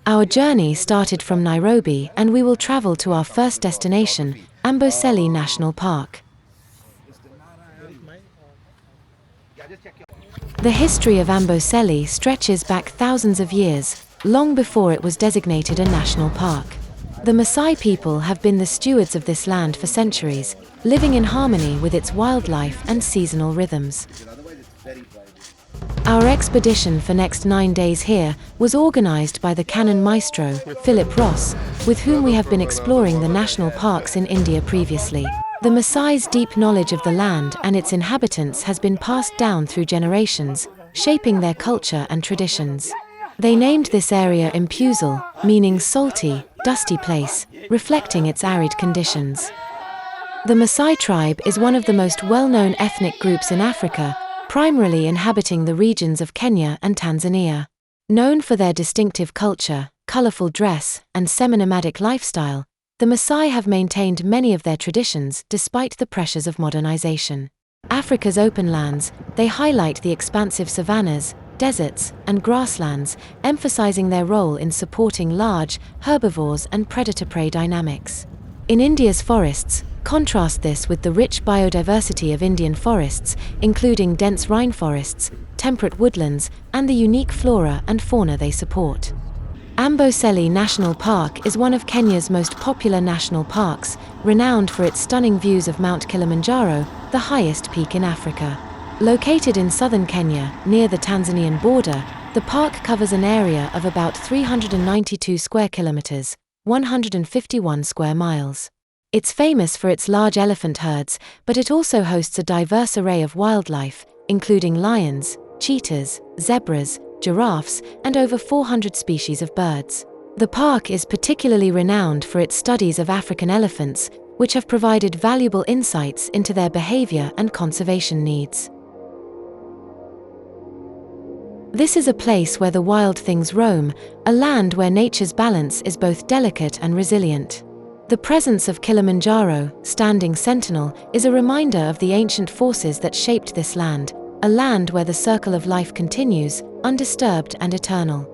Our journey started from Nairobi and we will travel to our first destination, Amboseli National Park. The history of Amboseli stretches back thousands of years, long before it was designated a national park. The Masai people have been the stewards of this land for centuries, living in harmony with its wildlife and seasonal rhythms. Our expedition for next 9 days here was organized by the canon maestro, Philip Ross, with whom we have been exploring the national parks in India previously. The Maasai's deep knowledge of the land and its inhabitants has been passed down through generations, shaping their culture and traditions. They named this area Impusel, meaning salty, dusty place, reflecting its arid conditions. The Masai tribe is one of the most well-known ethnic groups in Africa, primarily inhabiting the regions of Kenya and Tanzania. Known for their distinctive culture, colorful dress, and semi-nomadic lifestyle, the Masai have maintained many of their traditions despite the pressures of modernization. Africa's open lands, they highlight the expansive savannas, deserts, and grasslands, emphasizing their role in supporting large, herbivores and predator-prey dynamics. In India's forests, contrast this with the rich biodiversity of Indian forests, including dense rainforests, temperate woodlands, and the unique flora and fauna they support. Amboseli National Park is one of Kenya's most popular national parks, renowned for its stunning views of Mount Kilimanjaro, the highest peak in Africa. Located in southern Kenya, near the Tanzanian border, the park covers an area of about 392 square kilometers, 151 square miles. It's famous for its large elephant herds, but it also hosts a diverse array of wildlife, including lions, cheetahs, zebras, giraffes, and over 400 species of birds. The park is particularly renowned for its studies of African elephants, which have provided valuable insights into their behavior and conservation needs. This is a place where the wild things roam, a land where nature's balance is both delicate and resilient. The presence of Kilimanjaro, standing sentinel, is a reminder of the ancient forces that shaped this land, a land where the circle of life continues, undisturbed and eternal.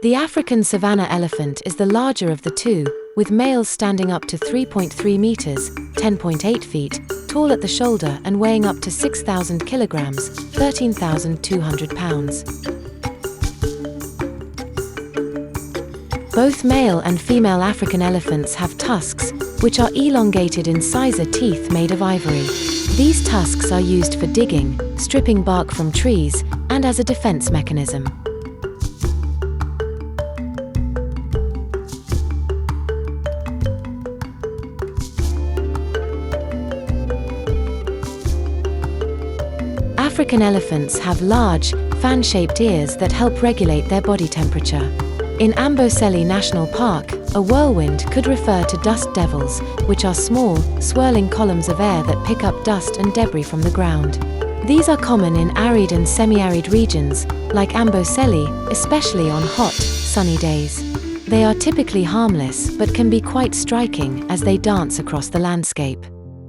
The African savanna elephant is the larger of the two, with males standing up to 3.3 meters, 10.8 feet, tall at the shoulder and weighing up to 6,000 kilograms, 13,200 pounds. Both male and female African elephants have tusks, which are elongated incisor teeth made of ivory. These tusks are used for digging, stripping bark from trees, and as a defense mechanism. African elephants have large, fan-shaped ears that help regulate their body temperature. In Amboseli National Park, a whirlwind could refer to dust devils, which are small, swirling columns of air that pick up dust and debris from the ground. These are common in arid and semi-arid regions, like Amboseli, especially on hot, sunny days. They are typically harmless but can be quite striking as they dance across the landscape.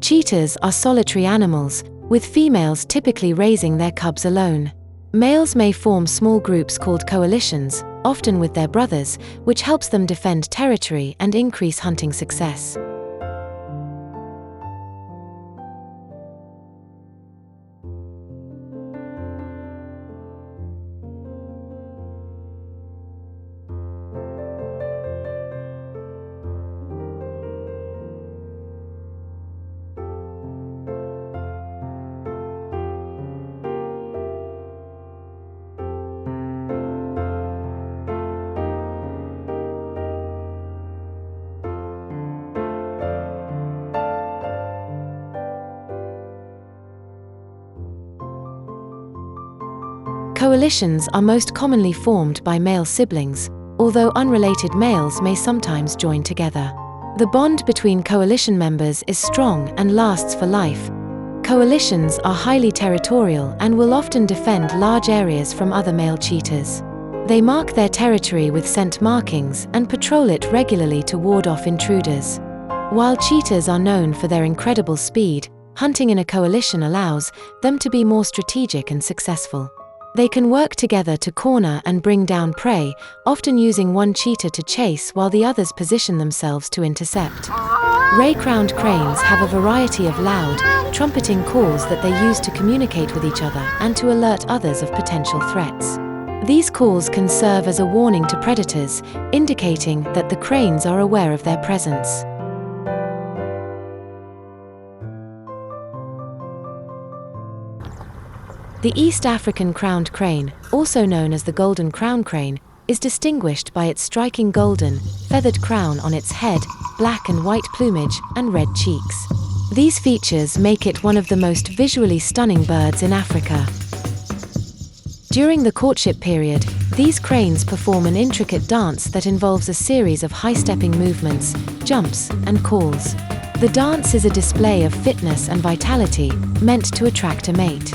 Cheetahs are solitary animals, with females typically raising their cubs alone. Males may form small groups called coalitions, often with their brothers, which helps them defend territory and increase hunting success. Coalitions are most commonly formed by male siblings, although unrelated males may sometimes join together. The bond between coalition members is strong and lasts for life. Coalitions are highly territorial and will often defend large areas from other male cheetahs. They mark their territory with scent markings and patrol it regularly to ward off intruders. While cheetahs are known for their incredible speed, hunting in a coalition allows them to be more strategic and successful. They can work together to corner and bring down prey, often using one cheetah to chase while the others position themselves to intercept. Ray-crowned cranes have a variety of loud, trumpeting calls that they use to communicate with each other and to alert others of potential threats. These calls can serve as a warning to predators, indicating that the cranes are aware of their presence. The East African crowned crane, also known as the golden crown crane, is distinguished by its striking golden, feathered crown on its head, black and white plumage, and red cheeks. These features make it one of the most visually stunning birds in Africa. During the courtship period, these cranes perform an intricate dance that involves a series of high-stepping movements, jumps, and calls. The dance is a display of fitness and vitality, meant to attract a mate.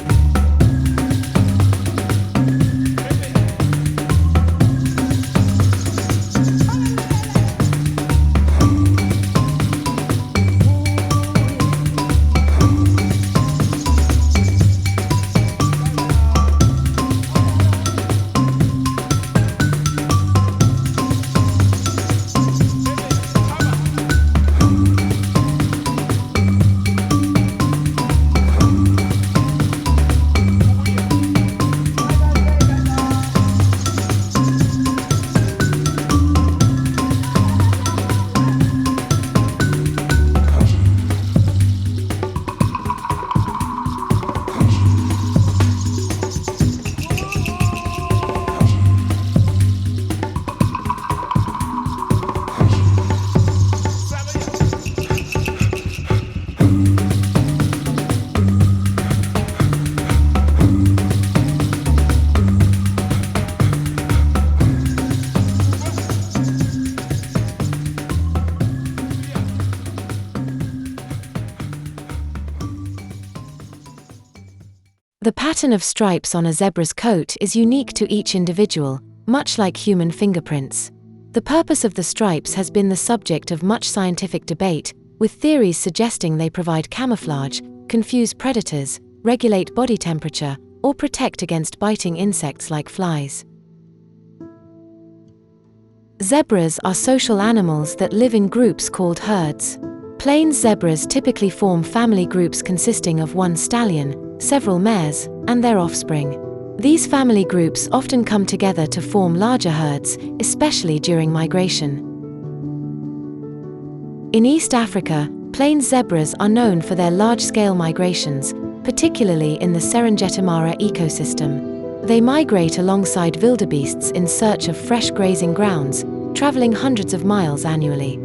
The pattern of stripes on a zebra's coat is unique to each individual, much like human fingerprints. The purpose of the stripes has been the subject of much scientific debate, with theories suggesting they provide camouflage, confuse predators, regulate body temperature, or protect against biting insects like flies. Zebras are social animals that live in groups called herds. Plains zebras typically form family groups consisting of one stallion, several mares, and their offspring. These family groups often come together to form larger herds, especially during migration. In East Africa, plains zebras are known for their large-scale migrations, particularly in the Serengeti-Mara ecosystem. They migrate alongside wildebeests in search of fresh grazing grounds, traveling hundreds of miles annually.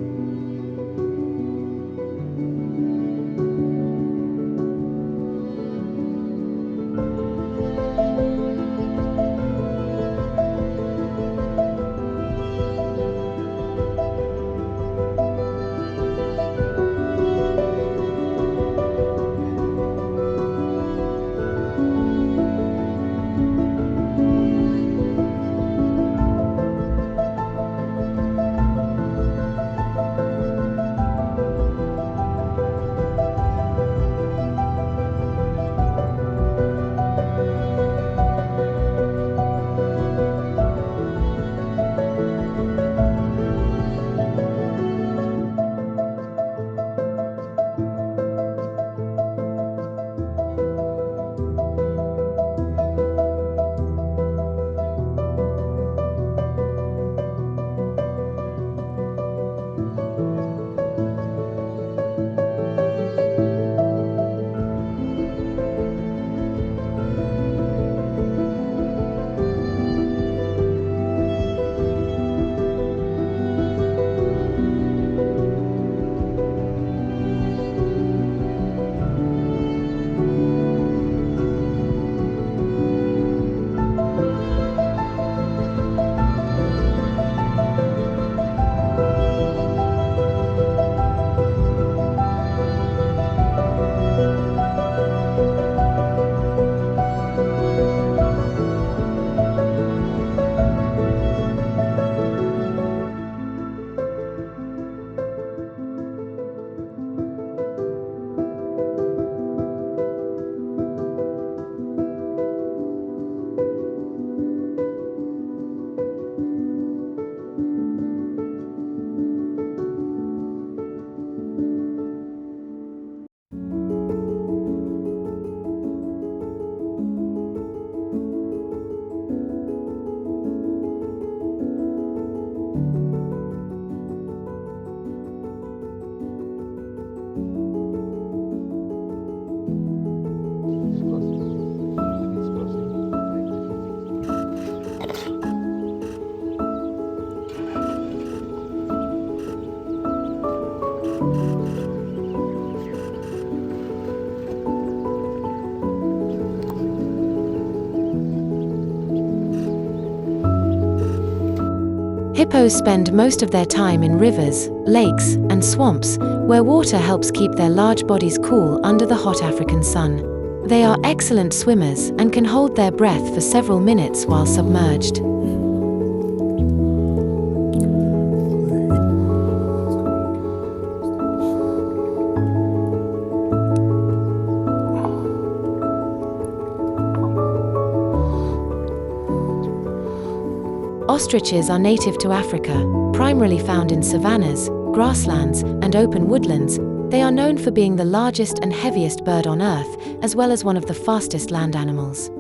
Hippos spend most of their time in rivers, lakes, and swamps, where water helps keep their large bodies cool under the hot African sun. They are excellent swimmers and can hold their breath for several minutes while submerged. Ostriches are native to Africa, primarily found in savannas, grasslands, and open woodlands. They are known for being the largest and heaviest bird on Earth, as well as one of the fastest land animals.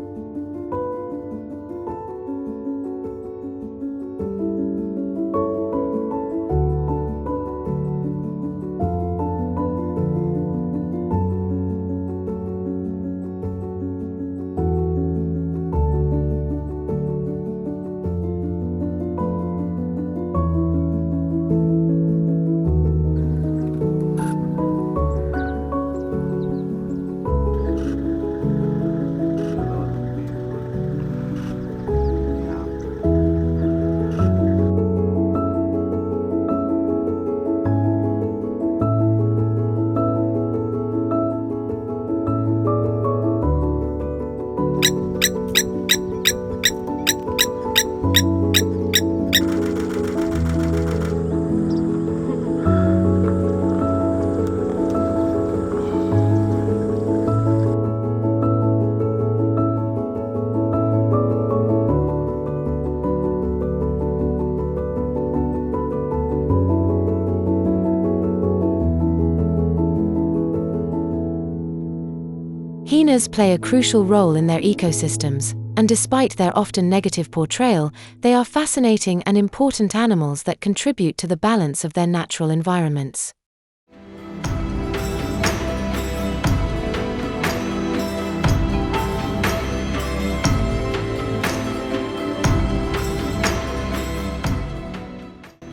Hyenas play a crucial role in their ecosystems, and despite their often negative portrayal, they are fascinating and important animals that contribute to the balance of their natural environments.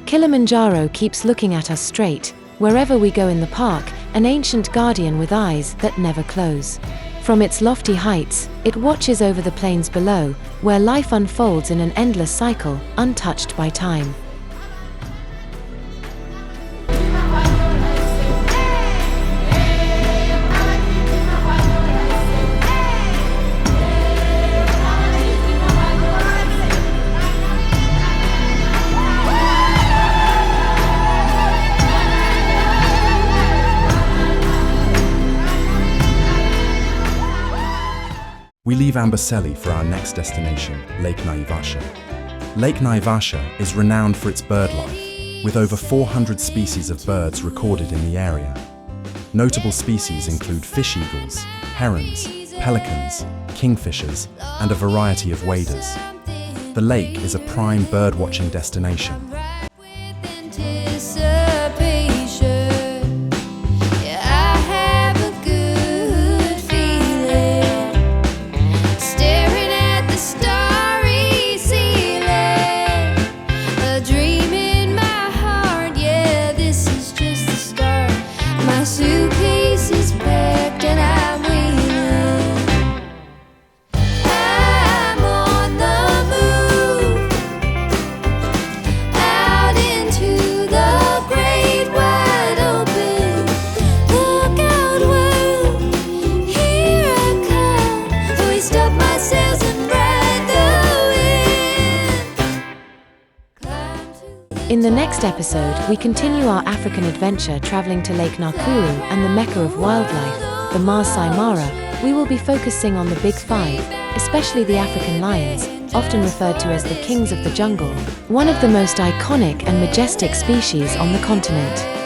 Kilimanjaro keeps looking at us straight, wherever we go in the park, an ancient guardian with eyes that never close. From its lofty heights, it watches over the plains below, where life unfolds in an endless cycle, untouched by time. We leave Amboseli for our next destination, Lake Naivasha. Lake Naivasha is renowned for its bird life, with over 400 species of birds recorded in the area. Notable species include fish eagles, herons, pelicans, kingfishers, and a variety of waders. The lake is a prime bird-watching destination. In the next episode, we continue our African adventure traveling to Lake Nakuru and the Mecca of wildlife, the Masai Mara. We will be focusing on the Big Five, especially the African lions, often referred to as the kings of the jungle, one of the most iconic and majestic species on the continent.